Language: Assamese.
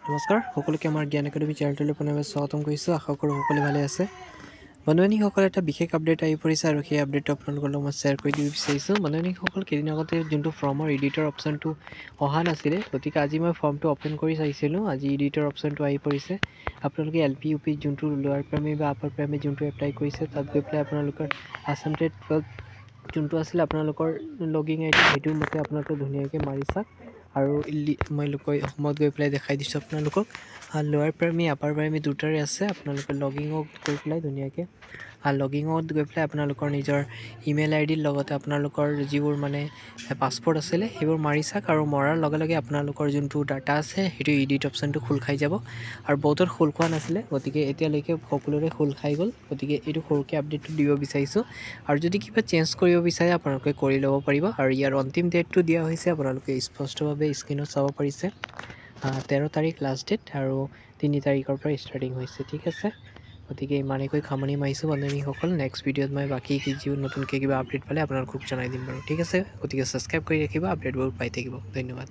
নমস্কাৰ সকলোকে আমাৰ জ্ঞান একাডেমি চেনেলটোলৈ পুনৰবাৰ স্বাগতম কৰিছোঁ। আশা কৰোঁ সকলোৱে ভালে আছে। বন্ধুবান্ধৱীসকল এটা বিশেষ আপডেট আহি পৰিছে আৰু সেই আপডেটটো আপোনালোকৰ লগত মই শ্বেয়াৰ কৰি দিব বিচাৰিছোঁ। বন্ধুবান্ধৱীসকল কেইদিন আগতে যোনটো ফৰ্মৰ এডিটৰ অপশ্যনটো অহা নাছিলে, গতিকে আজি মই ফৰ্মটো অ'পেন কৰি চাইছিলোঁ। আজি এডিটৰ অপশ্যনটো আহি পৰিছে। আপোনালোকে LP UP যোনটো লোৱাৰ প্ৰাইমেৰী বা আপাৰ প্ৰাইমেৰী যোনটো এপ্লাই কৰিছে, তাত গৈ পেলাই আপোনালোকৰ আছাম টেট 12 যোনটো আছিলে আপোনালোকৰ লগিং ID সেইটোৰ মতে আপোনালোকে ধুনীয়াকৈ মাৰি চাওক। আৰু মই অসমত গৈ পেলাই দেখাই দিছোঁ আপোনালোকক। লোৱাৰ প্ৰাইমেৰী আপাৰ প্ৰাইমেৰী দুটাৰে আছে। আপোনালোকে লগিঙত গৈ পেলাই ধুনীয়াকৈ লগিঙত গৈ পেলাই আপোনালোকৰ নিজৰ ইমেইল IDৰ লগতে আপোনালোকৰ যিবোৰ মানে পাছপৰ্ট আছিলে সেইবোৰ মাৰি চাওক। আৰু মৰাৰ লগে লগে আপোনালোকৰ যোনটো ডাটা আছে সেইটো এডিট অপশ্যনটো খোল খাই যাব। আৰু বহুতৰ খোল খোৱা নাছিলে, গতিকে এতিয়ালৈকে সকলোৰে খোল খাই গ'ল। গতিকে এইটো সৰুকৈ আপডেটটো দিব বিচাৰিছোঁ। আৰু যদি কিবা চেঞ্জ কৰিব বিচাৰে আপোনালোকে কৰি ল'ব পাৰিব। আৰু ইয়াৰ অন্তিম ডেটটো দিয়া হৈছে, আপোনালোকে স্পষ্টভাৱে স্ক্ৰীণত চাব পাৰিছে। 13 তাৰিখ লাষ্ট ডেট আৰু 3 তাৰিখৰ পৰা ষ্টাৰ্টিং হৈছে। ঠিক আছে, গতিকে ইমানেকৈ সামৰণি মাৰিছোঁ বন্ধুসকল। নেক্সট ভিডিঅ'ত মই বাকী নতুনকৈ কিবা আপডেট পালে আপোনালোকক জনাই দিম বাৰু। ঠিক আছে, গতিকে ছাবস্ক্ৰাইব কৰি ৰাখিব, আপডেটবোৰ পাই থাকিব। ধন্যবাদ।